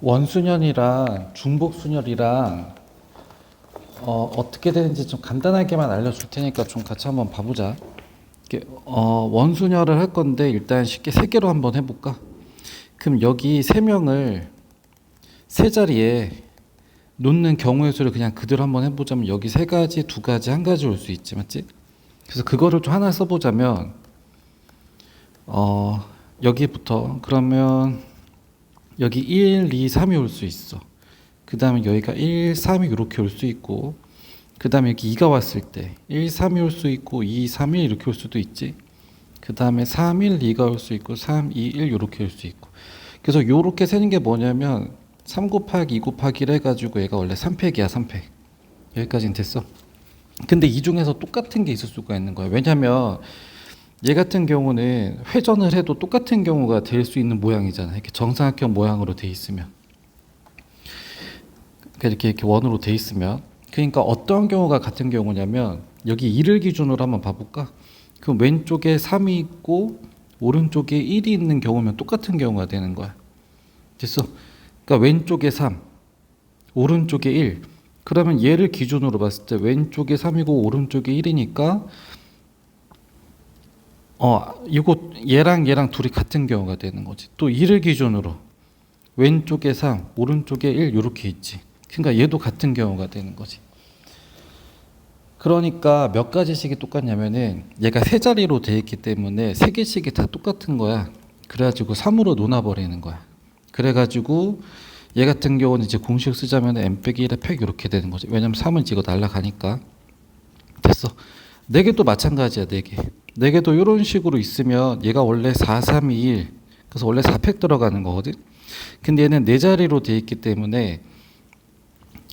원순열이랑 중복순열이랑 어떻게 되는지 좀 간단하게만 알려줄 테니까 좀 같이 한번 봐보자. 원순열을 할 건데 일단 쉽게 세 개로 한번 해볼까? 그럼 여기 세 명을 세 자리에 놓는 경우의 수를 그냥 그대로 한번 해보자면 여기 세 가지, 두 가지, 한 가지 올 수 있지, 맞지? 그래서 그거를 좀 하나 써보자면 여기부터 그러면 여기 1, 2, 3이 올 수 있어. 그 다음에 여기가 1, 3이 이렇게 올 수 있고, 그 다음에 여기 2가 왔을 때 1, 3이 올 수 있고 2, 3, 1 이렇게 올 수도 있지. 그 다음에 3, 1, 2가 올 수 있고 3, 2, 1 이렇게 올 수 있고. 그래서 이렇게 세는 게 뭐냐면 3 곱하기 2 곱하기 1 해가지고 얘가 원래 3팩이야 3팩. 여기까지는 됐어. 근데 이 중에서 똑같은 게 있을 수가 있는 거야. 왜냐면 얘 같은 경우는 회전을 해도 똑같은 경우가 될 수 있는 모양이잖아. 이렇게 정사각형 모양으로 돼 있으면. 이렇게 원으로 돼 있으면. 그러니까 어떤 경우가 같은 경우냐면 여기 2를 기준으로 한번 봐볼까? 그럼 왼쪽에 3이 있고 오른쪽에 1이 있는 경우면 똑같은 경우가 되는 거야. 됐어? 그러니까 왼쪽에 3, 오른쪽에 1. 그러면 얘를 기준으로 봤을 때 왼쪽에 3이고 오른쪽에 1이니까 이거 얘랑 둘이 같은 경우가 되는 거지. 또 2를 기준으로 왼쪽에 3, 오른쪽에 1 이렇게 있지. 그러니까 얘도 같은 경우가 되는 거지. 그러니까 몇 가지씩이 똑같냐면은 얘가 세 자리로 돼 있기 때문에 세 개씩이 다 똑같은 거야. 그래가지고 3으로 놓아버리는 거야. 그래가지고 얘 같은 경우는 이제 공식 쓰자면 n-1의 팩 이렇게 되는 거지. 왜냐면 3은 이거 날라가니까. 됐어. 4개도 마찬가지야. 4개. 4개도 이런 식으로 있으면 얘가 원래 4, 3, 2, 1 그래서 원래 4팩 들어가는 거거든. 근데 얘는 4자리로 돼 있기 때문에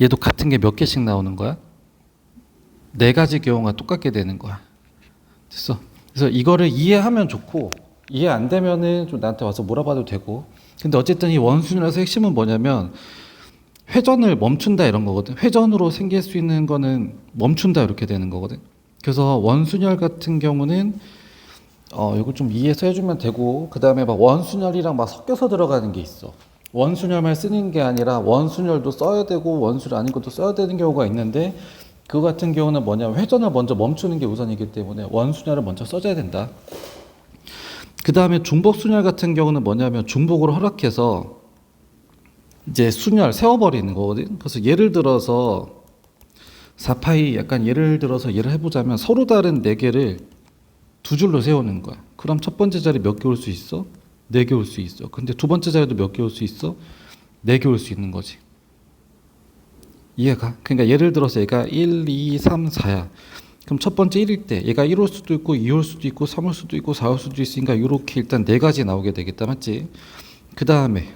얘도 같은 게 몇 개씩 나오는 거야? 4가지 경우가 똑같게 되는 거야. 됐어. 그래서 이거를 이해하면 좋고 이해 안 되면은 좀 나한테 와서 물어봐도 되고. 근데 어쨌든 이 원순열에서 핵심은 뭐냐면 회전을 멈춘다 이런 거거든. 회전으로 생길 수 있는 거는 멈춘다 이렇게 되는 거거든. 그래서 원순열 같은 경우는 이거 좀 이해해서 해주면 되고, 그 다음에 막 원순열이랑 막 섞여서 들어가는 게 있어. 원순열만 쓰는 게 아니라 원순열도 써야 되고 원순열 아닌 것도 써야 되는 경우가 있는데, 그 같은 경우는 뭐냐면 회전을 먼저 멈추는 게 우선이기 때문에 원순열을 먼저 써줘야 된다. 그 다음에 중복순열 같은 경우는 뭐냐면 중복으로 허락해서 이제 순열 세워버리는 거거든. 그래서 예를 들어서 4파이 약간 예를 들어서 얘를 해보자면 서로 다른 4개를 두 줄로 세우는 거야. 그럼 첫 번째 자리 몇 개 올 수 있어? 4개 올 수 있어. 근데 두 번째 자리도 몇 개 올 수 있어? 4개 올 수 있는 거지. 이해가? 그러니까 예를 들어서 얘가 1, 2, 3, 4야. 그럼 첫 번째 1일 때 얘가 1 올 수도 있고 2 올 수도 있고 3 올 수도 있고 4 올 수도 있으니까 이렇게 일단 4가지 나오게 되겠다. 맞지? 그 다음에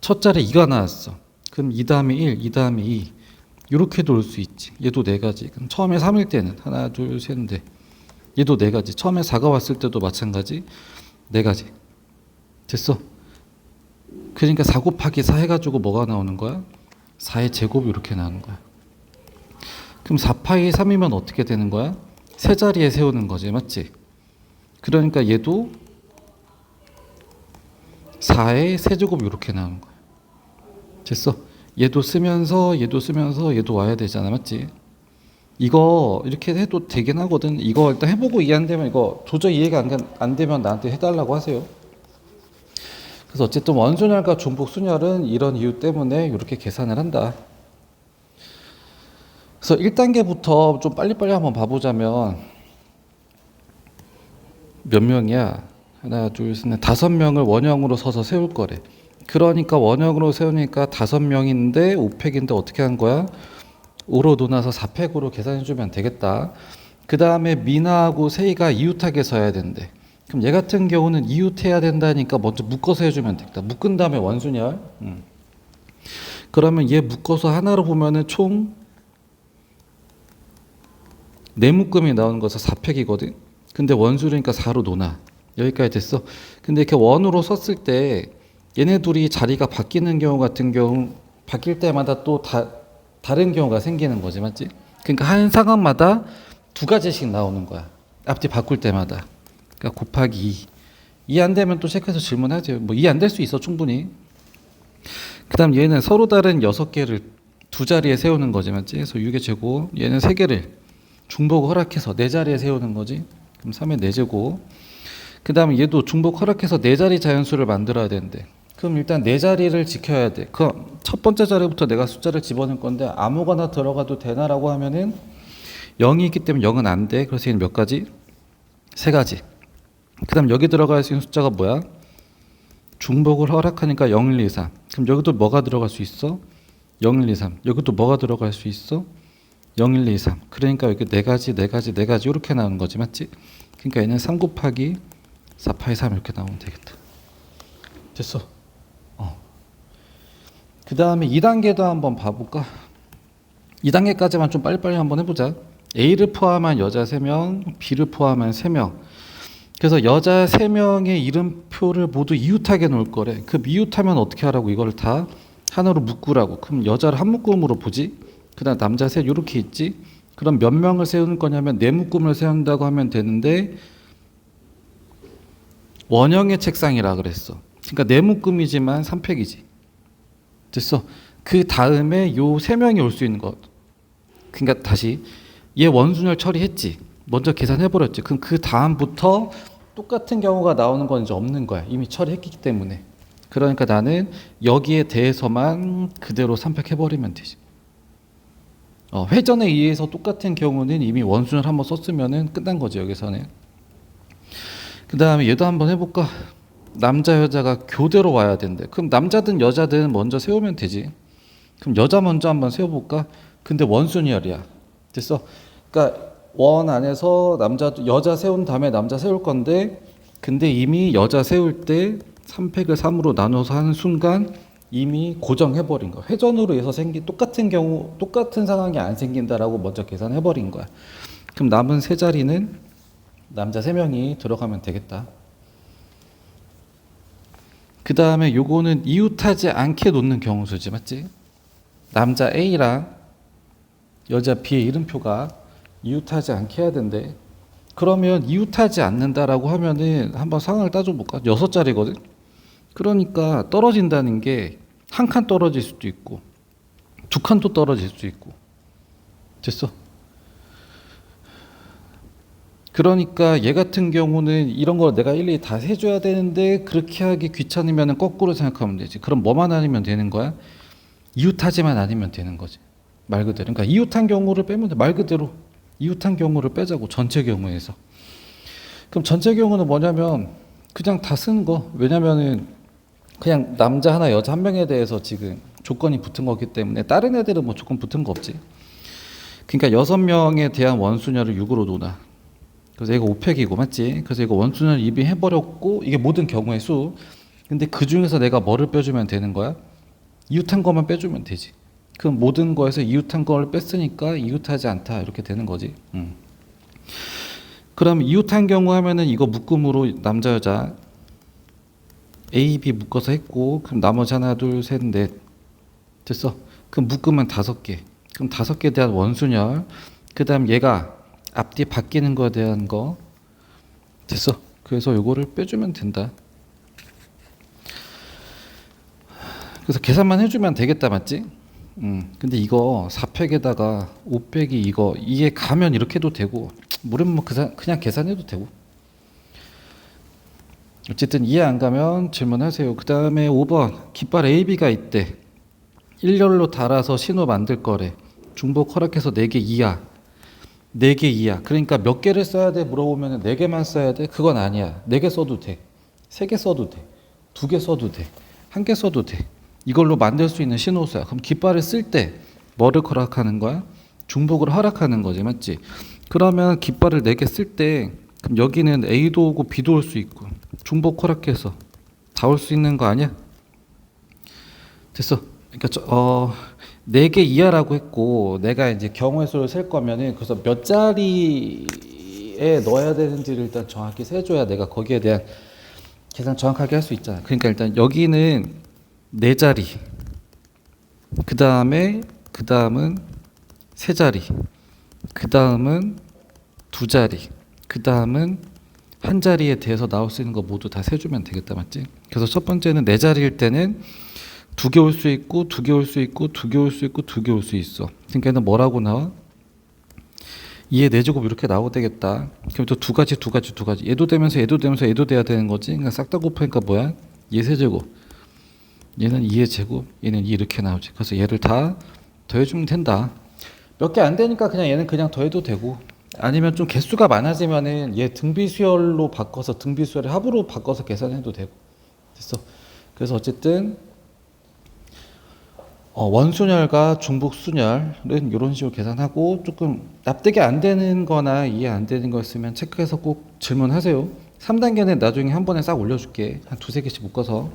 첫 자리 2가 나왔어. 그럼 2 다음에 1, 2 다음에 2 이렇게도 올 수 있지. 얘도 4가지. 그럼 처음에 3일 때는 하나, 둘, 셋, 넷. 얘도 4가지. 처음에 4가 왔을 때도 마찬가지. 4가지. 됐어. 그러니까 4 곱하기 4 해가지고 뭐가 나오는 거야? 4의 제곱 이렇게 나오는 거야. 그럼 4파이 3이면 어떻게 되는 거야? 세 자리에 세우는 거지. 맞지? 그러니까 얘도 4의 세제곱 이렇게 나오는 거야. 됐어. 얘도 쓰면서 얘도 와야 되잖아. 맞지? 이거 이렇게 해도 되긴 하거든. 이거 일단 해보고 이해 안 되면 이거 도저히 이해가 안 되면 나한테 해달라고 하세요. 그래서 어쨌든 원순열과 중복순열은 이런 이유 때문에 이렇게 계산을 한다. 그래서 1단계부터 좀 빨리빨리 한번 봐보자면 몇 명이야? 하나, 둘, 셋, 넷, 5명을 원형으로 서서 세울 거래. 그러니까 원형으로 세우니까 5명인데 5팩인데 어떻게 한 거야? 5로 놓아서 4팩으로 계산해주면 되겠다. 그 다음에 미나하고 세이가 이웃하게 서야 된대. 그럼 얘 같은 경우는 이웃해야 된다니까 먼저 묶어서 해주면 되겠다. 묶은 다음에 원순열. 그러면 얘 묶어서 하나로 보면은 총 4묶음이 나오는 거서 4팩이거든. 근데 원수니까 4로 놓아. 여기까지 됐어. 근데 이렇게 원으로 썼을 때 얘네 둘이 자리가 바뀌는 경우 같은 경우 바뀔 때마다 또 다른 경우가 생기는 거지. 맞지? 그러니까 한 상황마다 2가지씩 나오는 거야. 앞뒤 바꿀 때마다. 그러니까 곱하기 2. 이해 안 되면 또 체크해서 질문하세요. 뭐 이해 안 될 수 있어 충분히. 그다음 얘는 서로 다른 6개를 두 자리에 세우는 거지, 맞지? 그래서 6의 제곱, 얘는 3개를 중복 허락해서 4자리에 세우는 거지. 그럼 3의 4제곱. 그다음 얘도 중복 허락해서 4자리 자연수를 만들어야 되는데, 그럼 일단 4자리를 지켜야 돼. 그 첫 번째 자리부터 내가 숫자를 집어넣을 건데 아무거나 들어가도 되나라고 하면은 0이 있기 때문에 0은 안 돼. 그래서 얘는 몇 가지? 3가지. 그다음 여기 들어갈 수 있는 숫자가 뭐야? 중복을 허락하니까 0, 1, 2, 3. 그럼 여기도 뭐가 들어갈 수 있어? 0, 1, 2, 3. 여기도 뭐가 들어갈 수 있어? 0, 1, 2, 3. 그러니까 여기 4가지, 4가지, 4가지 이렇게 나오는 거지, 맞지? 그러니까 얘는 3 곱하기 4 파이 3 이렇게 나오면 되겠다. 됐어. 그 다음에 2단계도 한번 봐볼까? 2단계까지만 좀 빨리빨리 한번 해보자. A를 포함한 여자 3명, B를 포함한 3명. 그래서 여자 3명의 이름표를 모두 이웃하게 놓을 거래. 그 이웃하면 어떻게 하라고? 이걸 다 하나로 묶으라고. 그럼 여자를 한 묶음으로 보지. 그 다음 남자 셋 이렇게 있지. 그럼 몇 명을 세우는 거냐면 4묶음을 세운다고 하면 되는데 원형의 책상이라 그랬어. 그러니까 4묶음이지만 3팩이지. 됐어. 그 다음에 요 3명이 올 수 있는 것. 그러니까 다시 얘 원순열 처리했지. 먼저 계산해버렸지. 그럼 그 다음부터 똑같은 경우가 나오는 건 이제 없는 거야. 이미 처리했기 때문에. 그러니까 나는 여기에 대해서만 그대로 선택해버리면 되지. 회전에 의해서 똑같은 경우는 이미 원순을 한번 썼으면 끝난 거지, 여기서는. 그 다음에 얘도 한번 해볼까? 남자 여자가 교대로 와야 된대. 그럼 남자든 여자든 먼저 세우면 되지. 그럼 여자 먼저 한번 세워볼까? 근데 원순열이야. 됐어? 그러니까 원 안에서 여자 세운 다음에 남자 세울 건데, 근데 이미 여자 세울 때 3팩을 3으로 나눠서 하는 순간 이미 고정해버린 거야. 회전으로 해서 생긴 똑같은 경우 똑같은 상황이 안 생긴다라고 먼저 계산해버린 거야. 그럼 남은 세 자리는 남자 3명이 들어가면 되겠다. 그 다음에 요거는 이웃하지 않게 놓는 경우수지, 맞지? 남자 A랑 여자 B의 이름표가 이웃하지 않게 해야 된대. 그러면 이웃하지 않는다라고 하면은 한번 상황을 따져볼까? 6자리거든? 그러니까 떨어진다는 게 한 칸 떨어질 수도 있고 2칸도 떨어질 수도 있고. 됐어? 그러니까 얘 같은 경우는 이런 걸 내가 일일이 다 해줘야 되는데 그렇게 하기 귀찮으면 거꾸로 생각하면 되지. 그럼 뭐만 아니면 되는 거야? 이웃하지만 아니면 되는 거지. 말 그대로. 그러니까 이웃한 경우를 빼면 돼. 말 그대로 이웃한 경우를 빼자고. 전체 경우에서. 그럼 전체 경우는 뭐냐면 그냥 다 쓰는 거. 왜냐면은 그냥 남자 하나 여자 한 명에 대해서 지금 조건이 붙은 거기 때문에 다른 애들은 뭐 조건 붙은 거 없지. 그러니까 6명에 대한 원수녀를 6으로 놓아. 그래서 이거 5팩이고, 맞지? 그래서 이거 원수는 이미 해버렸고, 이게 모든 경우의 수. 근데 그 중에서 내가 뭐를 빼주면 되는 거야? 이웃한 것만 빼주면 되지. 그럼 모든 거에서 이웃한 걸 뺐으니까 이웃하지 않다 이렇게 되는 거지. 그럼 이웃한 경우 하면은 이거 묶음으로 남자 여자 A, B 묶어서 했고, 그럼 나머지 하나 둘 셋 넷 됐어. 그럼 묶으면 5개. 그럼 5개에 대한 원수열. 그다음 얘가 앞뒤 바뀌는 거에 대한 거 됐어. 그래서 요거를 빼주면 된다. 그래서 계산만 해주면 되겠다, 맞지? 근데 이거 4팩에다가 5팩이 이게 가면 이렇게 해도 되고, 물은 뭐 그냥 계산해도 되고. 어쨌든 이해 안 가면 질문하세요. 그 다음에 5번 깃발 AB가 있대. 일렬로 달아서 신호 만들 거래. 중복 허락해서 4개 이하. 4개 이하. 그러니까 몇 개를 써야 돼? 물어보면 4개만 써야 돼? 그건 아니야. 4개 써도 돼. 3개 써도 돼. 2개 써도 돼. 1개 써도 돼. 이걸로 만들 수 있는 신호수야. 그럼 깃발을 쓸 때 뭐를 허락하는 거야? 중복을 허락하는 거지, 맞지? 그러면 깃발을 4개 쓸 때 그럼 여기는 A도 오고 B도 올 수 있고 중복 허락해서 다 올 수 있는 거 아니야? 됐어. 그러니까 4개 이하라고 했고 내가 이제 경우의 수를 셀 거면은 그래서 몇 자리에 넣어야 되는지를 일단 정확히 세줘야 내가 거기에 대한 계산 정확하게 할 수 있잖아. 그러니까 일단 여기는 4자리, 그 다음은 3자리, 그 다음은 2자리, 그 다음은 1자리에 대해서 나올 수 있는 거 모두 다 세주면 되겠다, 맞지? 그래서 첫 번째는 4자리일 때는 두 개 올 수 있고 두 개 올 수 있고 두 개 올 수 있고 두 개 올 수 있어. 그러니까 얘는 뭐라고 나와? 2의 4제곱 이렇게 나오게 되겠다. 그럼 또 두 가지. 얘도 되면서 얘도 되면서 얘도 돼야 되는 거지. 그러니까 싹 다 곱하니까 뭐야? 2의 세제곱. 얘는 2의 제곱. 얘는 2 이렇게 나오지. 그래서 얘를 다 더해주면 된다. 몇 개 안 되니까 그냥 얘는 그냥 더해도 되고, 아니면 좀 개수가 많아지면은 얘 등비수열로 바꿔서 등비수열의 합으로 바꿔서 계산해도 되고. 됐어. 그래서 어쨌든 원순열과 중복순열은 이런 식으로 계산하고, 조금 납득이 안 되는 거나 이해 안 되는 거 있으면 체크해서 꼭 질문하세요. 3단계는 나중에 한 번에 싹 올려줄게. 한 두세 개씩 묶어서.